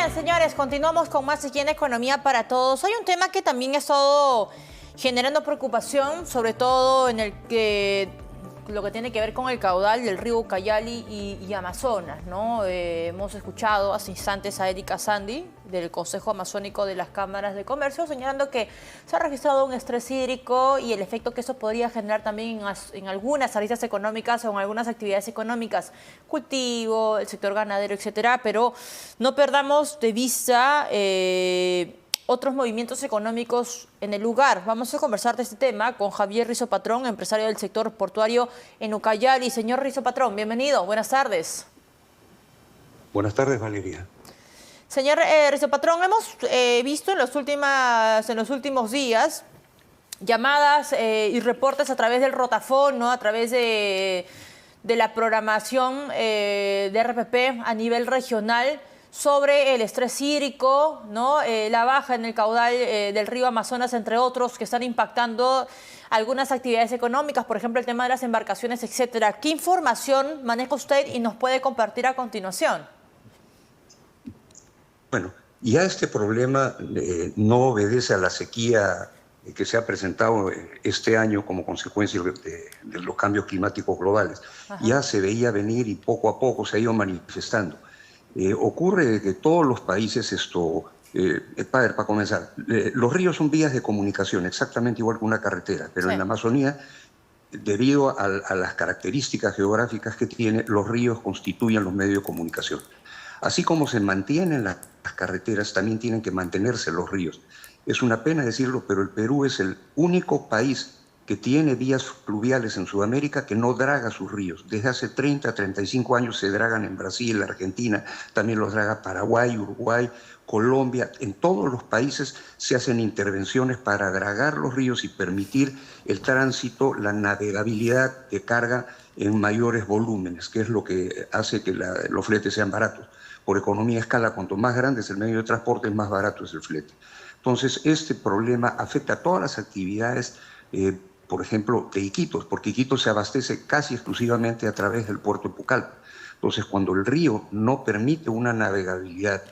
Bien, señores, continuamos con más aquí en Economía para Todos. Hay un tema que también ha estado generando preocupación, sobre todo en lo que tiene que ver con el caudal del río Ucayali y Amazonas, ¿no? Hemos escuchado hace instantes a Erika Sandi, del Consejo Amazónico de las Cámaras de Comercio, señalando que se ha registrado un estrés hídrico y el efecto que eso podría generar también en algunas aristas económicas o en algunas actividades económicas, cultivo, el sector ganadero, etcétera, pero no perdamos de vista otros movimientos económicos en el lugar. Vamos a conversar de este tema con Javier Rizo Patrón, empresario del sector portuario en Ucayali. Señor Rizo Patrón, bienvenido. Buenas tardes. Buenas tardes, Valeria. Señor Rizo Patrón, hemos visto en los últimos días llamadas y reportes a través del Rotafón, ¿no? A través de la programación de RPP a nivel regional, sobre el estrés hídrico, ¿no? La baja en el caudal del río Amazonas, entre otros, que están impactando algunas actividades económicas, por ejemplo, el tema de las embarcaciones, etcétera. ¿Qué información maneja usted y nos puede compartir a continuación? Bueno, ya este problema no obedece a la sequía que se ha presentado este año como consecuencia de los cambios climáticos globales. Ajá. Ya se veía venir y poco a poco se ha ido manifestando. Ocurre que todos los países para comenzar, los ríos son vías de comunicación, exactamente igual que una carretera, pero sí, en la Amazonía, debido a las características geográficas que tiene, los ríos constituyen los medios de comunicación. Así como se mantienen las carreteras, también tienen que mantenerse los ríos. Es una pena decirlo, pero el Perú es el único país que tiene vías fluviales en Sudamérica que no draga sus ríos. Desde hace 30, 35 años se dragan en Brasil, Argentina, también los draga Paraguay, Uruguay, Colombia. En todos los países se hacen intervenciones para dragar los ríos y permitir el tránsito, la navegabilidad de carga en mayores volúmenes, que es lo que hace que los fletes sean baratos. Por economía de escala, cuanto más grande es el medio de transporte, más barato es el flete. Entonces, este problema afecta a todas las actividades, por ejemplo, de Iquitos, porque Iquitos se abastece casi exclusivamente a través del puerto de Pucallpa. Entonces, cuando el río no permite una navegabilidad,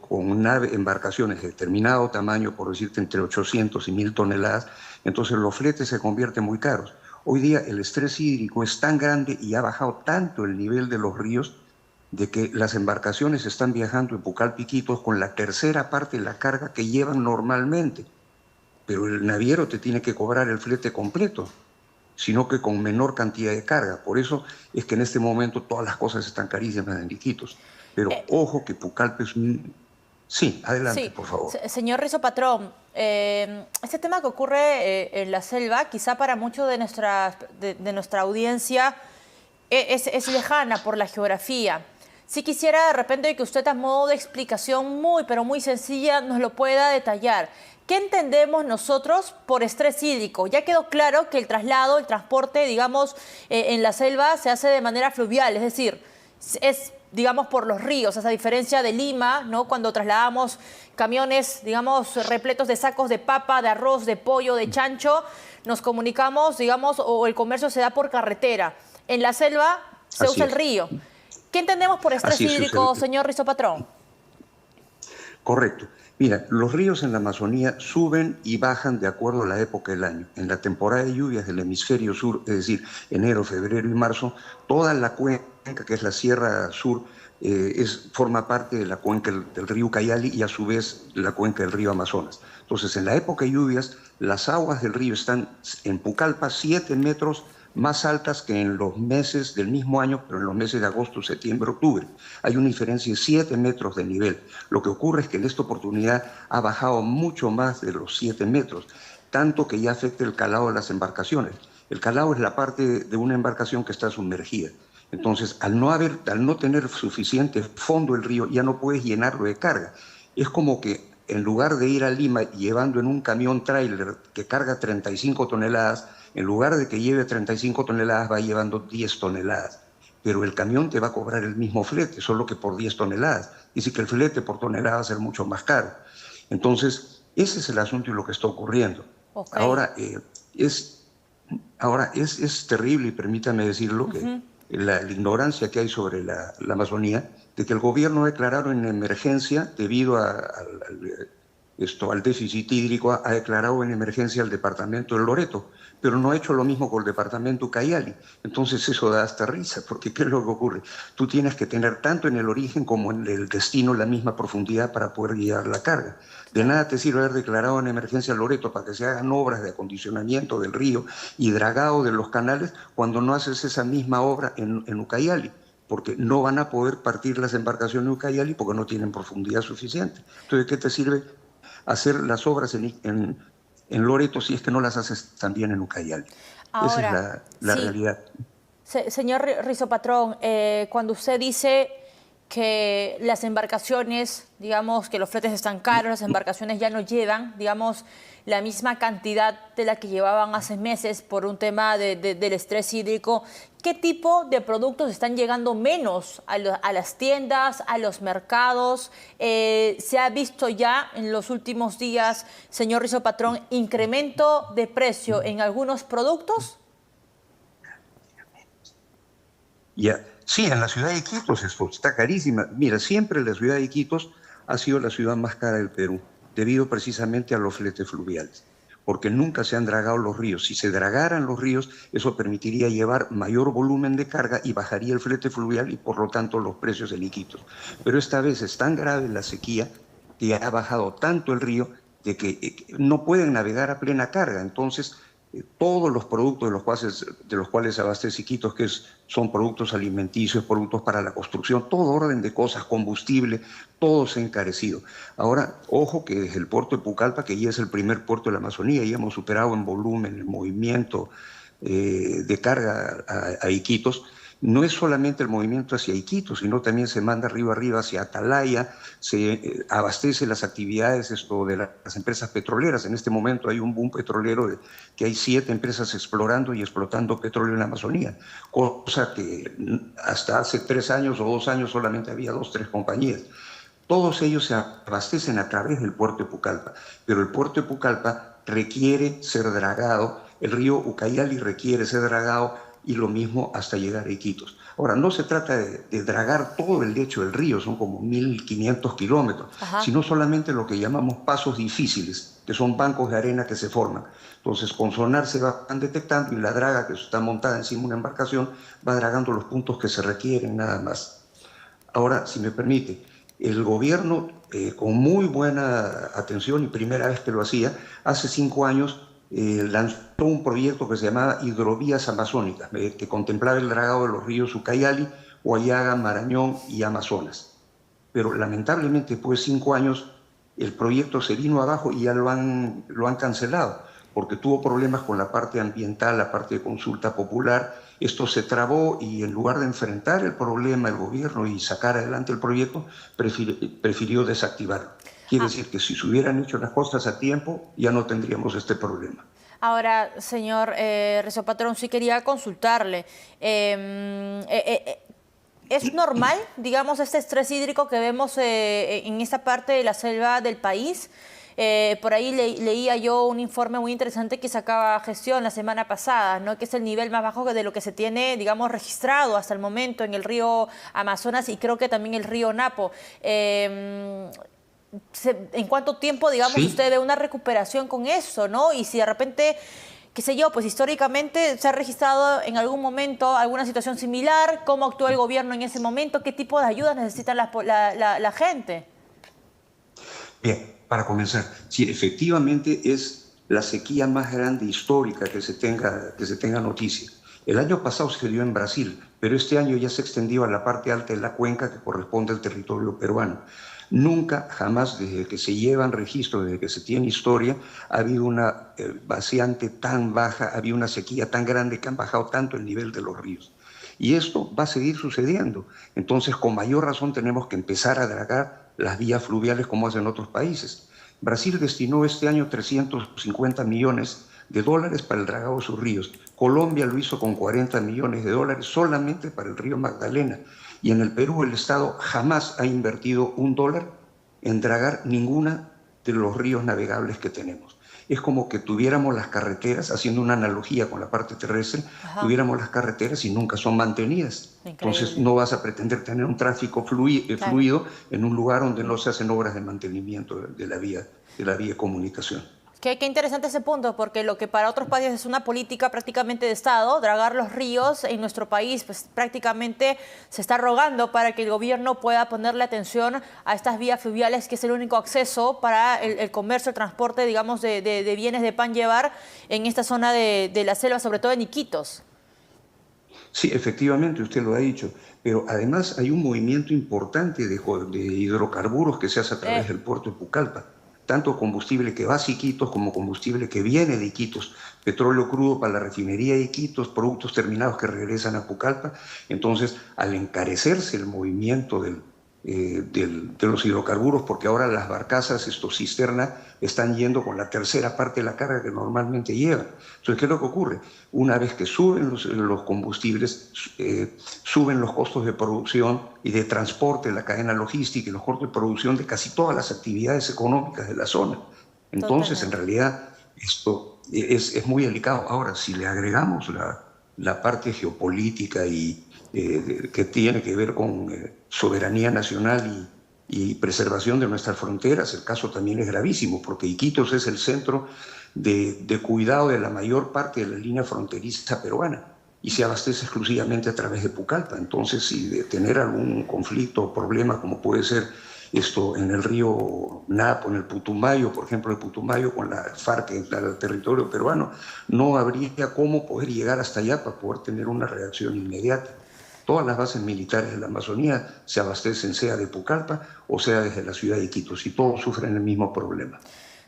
con embarcaciones de determinado tamaño, por decirte entre 800 y 1000 toneladas, entonces los fletes se convierten muy caros. Hoy día el estrés hídrico es tan grande y ha bajado tanto el nivel de los ríos de que las embarcaciones están viajando en Pucallpa y Iquitos con la tercera parte de la carga que llevan normalmente. Pero el naviero te tiene que cobrar el flete completo, sino que con menor cantidad de carga. Por eso es que en este momento todas las cosas están carísimas en Iquitos. Pero ojo que Pucallpa es un... Sí, adelante, sí, por favor. Señor Rizo Patrón, este tema que ocurre en la selva, quizá para muchos de nuestra audiencia es lejana por la geografía. Si quisiera de repente que usted a modo de explicación pero muy sencilla nos lo pueda detallar. ¿Qué entendemos nosotros por estrés hídrico? Ya quedó claro que el transporte, digamos, en la selva se hace de manera fluvial, es decir, es, digamos, por los ríos, esa diferencia de Lima, ¿no? Cuando trasladamos camiones, digamos, repletos de sacos de papa, de arroz, de pollo, de chancho, nos comunicamos, digamos, o el comercio se da por carretera. En la selva se usa el río. ¿Qué entendemos por estrés hídrico, señor Rizo Patrón? Correcto. Mira, los ríos en la Amazonía suben y bajan de acuerdo a la época del año. En la temporada de lluvias del hemisferio sur, es decir, enero, febrero y marzo, toda la cuenca, que es la Sierra Sur, forma parte de la cuenca del río Ucayali y a su vez la cuenca del río Amazonas. Entonces, en la época de lluvias, las aguas del río están en Pucallpa 7 metros más altas que en los meses del mismo año, pero en los meses de agosto, septiembre, octubre. Hay una diferencia de 7 metros de nivel. Lo que ocurre es que en esta oportunidad ha bajado mucho más de los 7 metros, tanto que ya afecta el calado de las embarcaciones. El calado es la parte de una embarcación que está sumergida. Entonces, al no tener suficiente fondo el río, ya no puedes llenarlo de carga. Es como que en lugar de ir a Lima llevando en un camión tráiler que carga 35 toneladas, en lugar de que lleve 35 toneladas, va llevando 10 toneladas. Pero el camión te va a cobrar el mismo flete, solo que por 10 toneladas. Dice que el flete por tonelada va a ser mucho más caro. Entonces, ese es el asunto y lo que está ocurriendo. Okay. Ahora, es terrible, y permítame decirlo, que la ignorancia que hay sobre la Amazonía, de que el gobierno ha declarado en emergencia, debido al déficit hídrico, ha declarado en emergencia al departamento del Loreto, pero no ha hecho lo mismo con el departamento Ucayali. Entonces eso da hasta risa, porque ¿qué es lo que ocurre? Tú tienes que tener tanto en el origen como en el destino la misma profundidad para poder guiar la carga. De nada te sirve haber declarado en emergencia el Loreto para que se hagan obras de acondicionamiento del río y dragado de los canales cuando no haces esa misma obra en Ucayali, porque no van a poder partir las embarcaciones de Ucayali porque no tienen profundidad suficiente. Entonces, ¿qué te sirve hacer las obras en Loreto si es que no las haces también en Ucayali? Esa es Ahora, la sí, realidad. señor Rizopatrón, cuando usted dice que las embarcaciones, digamos que los fletes están caros, las embarcaciones ya no llevan, digamos, la misma cantidad de la que llevaban hace meses por un tema del estrés hídrico, ¿qué tipo de productos están llegando menos a las tiendas, a los mercados? ¿Se ha visto ya en los últimos días, señor Rizopatrón, incremento de precio en algunos productos? Ya. Sí, en la ciudad de Iquitos esto está carísima. Mira, siempre la ciudad de Iquitos ha sido la ciudad más cara del Perú, debido precisamente a los fletes fluviales, porque nunca se han dragado los ríos. Si se dragaran los ríos, eso permitiría llevar mayor volumen de carga y bajaría el flete fluvial y por lo tanto los precios en Iquitos. Pero esta vez es tan grave la sequía que ha bajado tanto el río de que no pueden navegar a plena carga. Entonces, todos los productos de los cuales abastece Iquitos, son productos alimenticios, productos para la construcción, todo orden de cosas, combustible, todo se ha encarecido. Ahora, ojo que desde el puerto de Pucallpa, que ya es el primer puerto de la Amazonía, ya hemos superado en volumen el movimiento de carga a Iquitos. No es solamente el movimiento hacia Iquitos, sino también se manda arriba hacia Atalaya, se abastece las actividades de las empresas petroleras. En este momento hay un boom petrolero que hay 7 empresas explorando y explotando petróleo en la Amazonía, cosa que hasta hace 3 años o 2 años solamente había 2 o 3 compañías. Todos ellos se abastecen a través del puerto de Pucallpa, pero el puerto de Pucallpa requiere ser dragado, el río Ucayali requiere ser dragado y lo mismo hasta llegar a Iquitos. Ahora, no se trata de dragar todo el lecho del río, son como 1.500 kilómetros, Ajá. sino solamente lo que llamamos pasos difíciles, que son bancos de arena que se forman. Entonces, con sonar se van detectando y la draga que está montada encima de una embarcación va dragando los puntos que se requieren nada más. Ahora, si me permite, el gobierno, con muy buena atención y primera vez que lo hacía, hace 5 años lanzó un proyecto que se llamaba Hidrovías Amazónicas, que contemplaba el dragado de los ríos Ucayali, Huallaga, Marañón y Amazonas. Pero lamentablemente después de 5 años el proyecto se vino abajo y ya lo han cancelado, porque tuvo problemas con la parte ambiental, la parte de consulta popular. Esto se trabó y en lugar de enfrentar el problema el gobierno y sacar adelante el proyecto, prefirió desactivarlo. Quiere decir que si se hubieran hecho las cosas a tiempo, ya no tendríamos este problema. Ahora, señor Rizopatrón, sí quería consultarle. ¿Es normal, digamos, este estrés hídrico que vemos en esta parte de la selva del país? Por ahí leía yo un informe muy interesante que sacaba Gestión la semana pasada, ¿no? Que es el nivel más bajo de lo que se tiene, digamos, registrado hasta el momento en el río Amazonas y creo que también el río Napo. ¿En cuánto tiempo, digamos, Sí, usted ve una recuperación con eso, ¿no? Y si de repente, qué sé yo, pues históricamente se ha registrado en algún momento alguna situación similar, ¿cómo actuó el gobierno en ese momento? ¿Qué tipo de ayudas necesita la gente? bien, para comenzar, sí, efectivamente es la sequía más grande histórica que se tenga noticia. El año pasado se dio en Brasil, pero este año ya se extendió a la parte alta de la cuenca que corresponde al territorio peruano. Nunca, jamás, desde que se llevan registros, desde que se tiene historia, ha habido una vaciante tan baja, ha habido una sequía tan grande que han bajado tanto el nivel de los ríos. Y esto va a seguir sucediendo. Entonces, con mayor razón, tenemos que empezar a dragar las vías fluviales como hacen otros países. Brasil destinó este año 350 millones de dólares para el dragado de sus ríos. Colombia lo hizo con 40 millones de dólares solamente para el río Magdalena. Y en el Perú el Estado jamás ha invertido $1 en dragar ninguna de los ríos navegables que tenemos. es como que tuviéramos las carreteras, haciendo una analogía con la parte terrestre, tuviéramos las carreteras y nunca son mantenidas. Increíble. Entonces no vas a pretender tener un tráfico fluido en un lugar donde no se hacen obras de mantenimiento de la vía de comunicación. Qué interesante ese punto, porque lo que para otros países es una política prácticamente de Estado, dragar los ríos, en nuestro país pues prácticamente se está rogando para que el gobierno pueda ponerle atención a estas vías fluviales, que es el único acceso para el comercio, el transporte, digamos, de bienes de pan llevar en esta zona de la selva, sobre todo en Iquitos. Sí, efectivamente, usted lo ha dicho, pero además hay un movimiento importante de hidrocarburos que se hace a través del puerto de Pucallpa. Tanto combustible que va a Iquitos como combustible que viene de Iquitos, petróleo crudo para la refinería de Iquitos, productos terminados que regresan a Pucallpa. Entonces, al encarecerse el movimiento de los hidrocarburos, porque ahora las barcazas, cisterna, están yendo con la tercera parte de la carga que normalmente llevan. Entonces, ¿qué es lo que ocurre? Una vez que suben los combustibles, suben los costos de producción y de transporte, la cadena logística y los costos de producción de casi todas las actividades económicas de la zona. Entonces, en realidad, esto es muy delicado. Ahora, si le agregamos la parte geopolítica y que tiene que ver con soberanía nacional y preservación de nuestras fronteras, el caso también es gravísimo, porque Iquitos es el centro de cuidado de la mayor parte de la línea fronteriza peruana y se abastece exclusivamente a través de Pucallpa. Entonces, si de tener algún conflicto o problema, como puede ser esto en el río Napo, en el Putumayo, por ejemplo, el Putumayo con la FARC en el territorio peruano, no habría cómo poder llegar hasta allá para poder tener una reacción inmediata. Todas las bases militares de la Amazonía se abastecen sea de Pucallpa o sea desde la ciudad de Iquitos y todos sufren el mismo problema.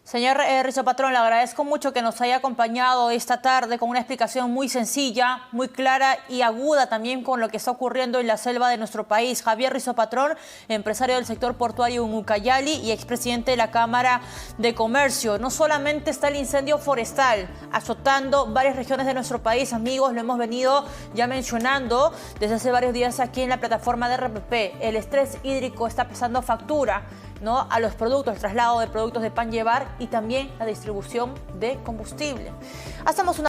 Señor Rizopatrón, le agradezco mucho que nos haya acompañado esta tarde con una explicación muy sencilla, muy clara y aguda también con lo que está ocurriendo en la selva de nuestro país. Javier Rizopatrón, empresario del sector portuario en Ucayali y expresidente de la Cámara de Comercio. No solamente está el incendio forestal azotando varias regiones de nuestro país, amigos, lo hemos venido ya mencionando desde hace varios días aquí en la plataforma de RPP. El estrés hídrico está pasando factura, ¿no?, a los productos, el traslado de productos de pan llevar y también la distribución de combustible. Hacemos una